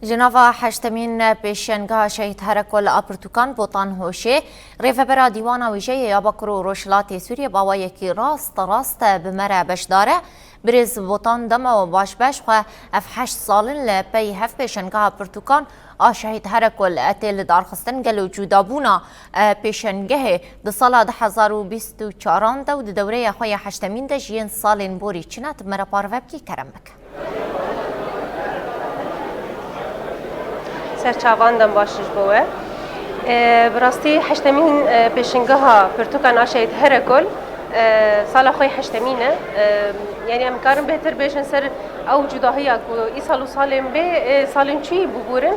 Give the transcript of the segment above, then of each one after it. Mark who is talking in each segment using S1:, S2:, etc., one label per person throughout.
S1: جنوا حشتمین پیشنگاه شهید هرکل آپرتوکان بوتان هوشه ریفبرا دیوانا ویژه یا بکرو روشلات سوریه با یکی راست بمره بشداره برز بوتان دم و باش خو اف 8 سالن لپی هف پیشنگاه آپرتوکان شهید هرکل اتل دارخستن گلو جودابونا پیشنگاه د سال 2024 دو دوره خوی حشتمین د جین سالن بوری چنات مره پاروب کی کرم بک
S2: سرچاواندم باشش بوه براستی حشتمین پیشنگاه پرتوکان آشید هرکل سال خوی حشتمینه یعنی امکارم بهتر بیشن سر او جداهی اکو ای سال و سالم به سالم چی ببورن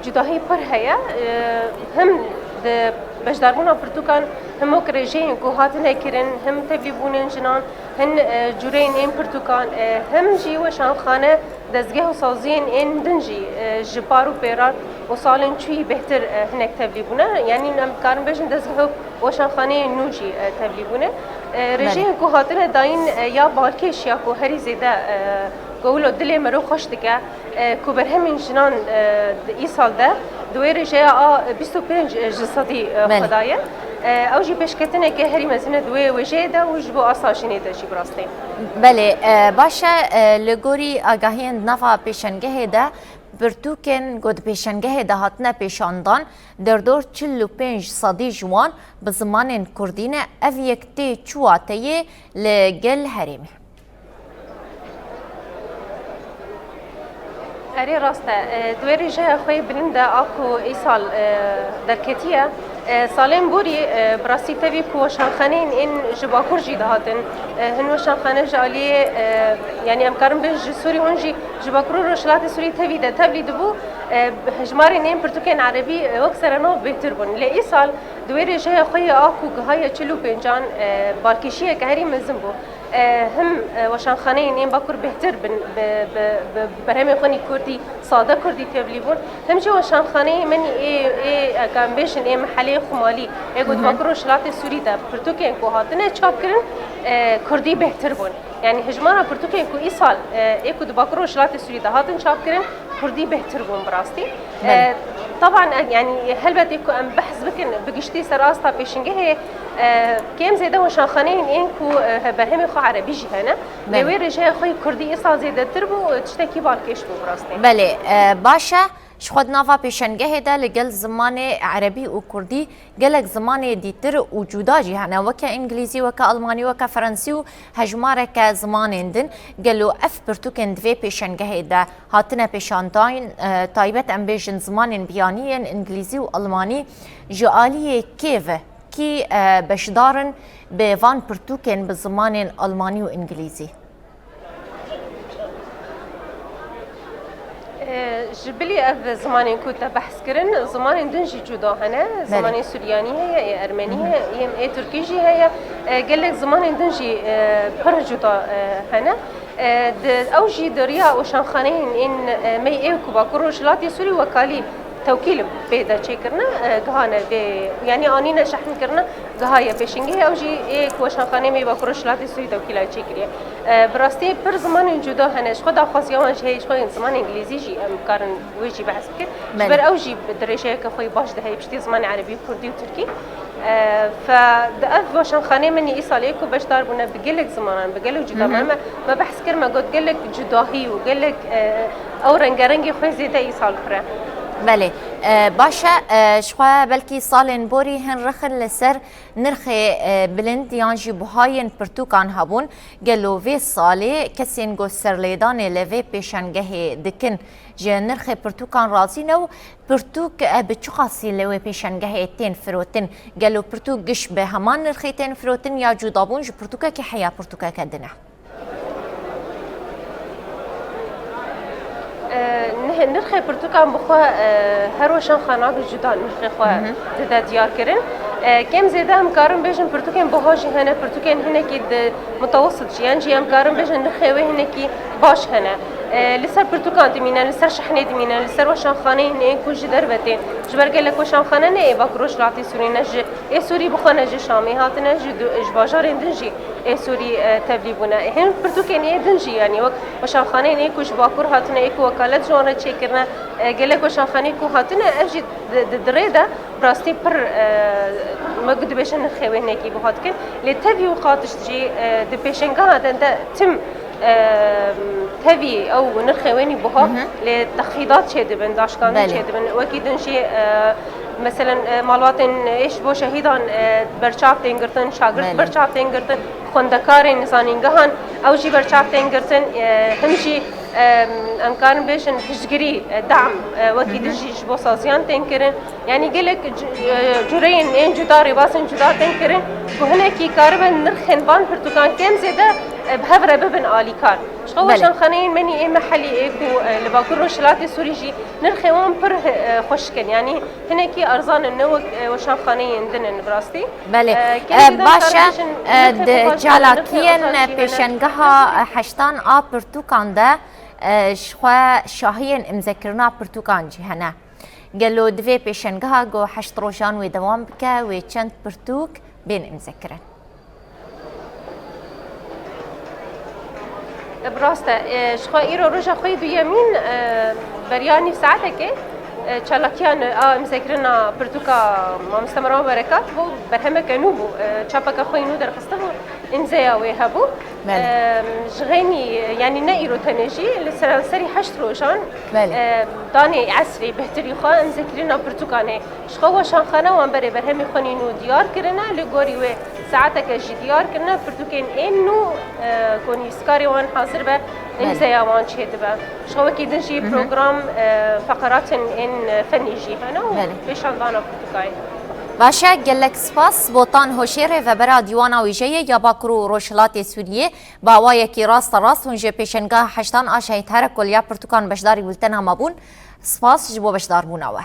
S2: جداهی پر هیا هم د بجداربونا پرتوکان هم وکرجین کو هاتن هکرن هم تبلیبونن جنان هن جورین این پرتوکان هم جی و شانخانه دزگه و سازین این دنجی جبارو پیران و سالن چوی بهتر هنک تبلیبونه یعنی نمکارم بشن دزگه و شانخانه نوجی تبلیبونه رجین کو هاتن داین یا بالکش یا کو هری زیده قولو دلی مرو خوش دکه کو برهمین جنان ای سال ده دوی رجاء 25 جسدی خدایه او جی پیشکتنه که هری مزینه دوی وجه ده و جبو آساشینه ده جی براستی
S1: بله باشه لگوری آگاهی نفع پیشنگه ده برتوکن گود پیشنگه ده هاتنه پیشاندان در دور 45 صدی جوان به زمان کردین او یکتی چواتیه لگل هریمی
S2: اری راسته دوی رجاء خوی بلنده آکو ای سال درکتیه سالم بوری براسی تبی کو شانخانین این جباکور جی دهاتن هنو شانخانه جالی یعنی امکارم به سوری اونجی جباکور روشلات سوری تبی ده تبلی دبو هجماری نیم پرتوکن عربی وکسرانو بهتر بون لی سال دوی رجاء خوی آکو گهای 45 بالکشیه که هری مزم بو هم وشانخانه این باکور بهتر برهم خونی کردی ساده کردی تبلی بون هم جو وشانخانه من کام بیشن محلی خمالی اگود باکور شلات سوری ده پرتوکن کو هاتنه چاپ کرن کردی بهتر بون یعنی هجمارا پرتوکن کو ای سال اگود باکور شلات سوری ده هاتن چاپ کرن کردی بهتر بون براستی طبعا يعني هلبت يكو ام بحث بكن بقشتي سراستا بيشنجه كم زيدا وشانخانين انكو برهم خو عربي جهنا لوي رجاء خوي كردي اصلا زيدا تربو تشتكي بالكش بو براستي
S1: بله باشه شخود نافا پیشنگه ده لگل زمان عربی و کردی گلک زمان دیتر و جدا جهنه وکا انگلیزی وکا المانی وکا فرانسی و هجماره که زمان دن گلو اف پرتوکن دوی پیشنگه ده هاتنه پیشانداین تایبت ام بیشن زمان بیانی انگلیزی و المانی جعالی کیوه کی بشدارن به وان پرتوکن به زمان المانی و انگلیزی
S2: جبلي اف زمان كنت بحث كرن زمان دنجي جدا هنا زمان سورياني هي ارمني هي تركيجي هي قال لك زمان دنجي بر جدا هنا اوجي دريا وشانخانين ان مي ايكو باكروش لاتي سوري وكالي توكيل بيدا تشيكرنا جهانا يعني انينا شحن كرنا جهايا بيشنجي اوجي ايك وشانخانه مي باكروش لاتي سوري توكيل تشيكريا براستي بر زمان جدا هنش خدا خاص يوم هي شوي زمان انجليزي جي امكارن ويجي بحث كده بر اوجي بدريشه كفاي باش ده هي بشتي زمان عربي كردي وتركي فدأف وشانخانه مني ايصاليكو باش داربونا بقلك زمان بقلك جدا ما بحث كرما قلت قلك جداهي وقلك او رنگرنگي خوي زيده ايصال كره
S1: بله باشه شخوا بلکی سالن بوری هن رخن لسر نرخ بلند یانجی بوهاین پرتوکان هبون گلو وی ساله کسین گو سرلیدان لوی پیشنگه دکن جه نرخ پرتوکان رازی نو پرتوک بچو خاصی لوی پیشنگه تین فروتن گلو پرتوک گش به همان نرخ تین فروتن یا جودابون جو پرتوکا که حیا پرتوکا کدنه
S2: نرخ پرتوکان بخوا هر وشان خانات جدا نرخ خوا ده دیار کرن كم زيادة هم كارم بيجن برتوكين بهاجي هنا برتوكين هنا كيد متوسط شيء يعني هم كارم بيجن نرخ هنا كي باش هنا لسر برتقال دمينا لسر شحنة دمينا لسر وشان خانه نه كوج دربتين جبرجل لك وشان خانه نه باكروش لاتي سوري نج سوري بخانه ج شامي هاتنا جباجار دنجي سوري تبليبونا هن برتقال نه دنجي يعني وشان خانه نه كوج باكور هاتنا اكو وكالة جوانه تشكرنا قالك وشان خانه كو هاتنا اجي دريدا براستي بر ما قد بيشن خوينه كي بهاتكن لتبي وقاتش تجي دبيشنغا هذا تم تبي او نرخواني بها لتخفيضات شد بن داشكان شد بن واكيد نشي مثلا مالوات ايش بو شهيدان برچاف تنگرتن شاگرد برچاف تنگرتن خوندکار نزانینگهان او جی برچاف تنگرتن همشي امكان بيشن تشجري دعم واكيد جي بو سازيان تنكرن يعني قالك جورين ان جداري باسن جدار تنكرن وهنا كي كاربن نرخن بان برتقال كم زياده بهفره ببن آلی کار شخوشان خانين مني اي محلي ايكو لباكور روشلاتي سوري جي نرخوان پر خوشكن يعني هنا كي ارزان النوك وشان خانين دنن براستي
S1: بله باشا جالاكين پیشنگها حشتان برتقال ده شخوا شاهين امذكرنا برتقال جي هنا قالوا دوی پیشنگها گو 8 روزان و دوام بکه و چند پرتوک بین امذكرن
S2: براسته شخوا ایرو روژا خوی دو یمین بریانی ساعتك چالاکیان امذكرنا پرتوکا ما مستمران برکات بو برهمه کنو بو چاپکا خوی نو در خسته بو انزايا ويهبو جغيني يعني نايرو تنجي لسري 8 روجان داني عسري بهتري خا انذكرنا برتقاني شخوا شان خانه وان بري برهمي خنينو ديار كرنا لغوري و ساعتك جي ديار كرنا برتقان انه كوني سكاري وان حاضر به انزايا وان شهدبه شخوا كي دنجي بروجرام فقرات ان فني جي هنا وبيشان دانا برتقاي
S1: باشا گلک سپاس بوتان هوشیره و برا دیوانا ویژه یا باکرو روشلات سوریه با وایکی راست ونجه پیشنگاه 8 آشهید هر کل یا پرتوکان بشداری بولتن همابون سپاس جبو بشدار بوناوه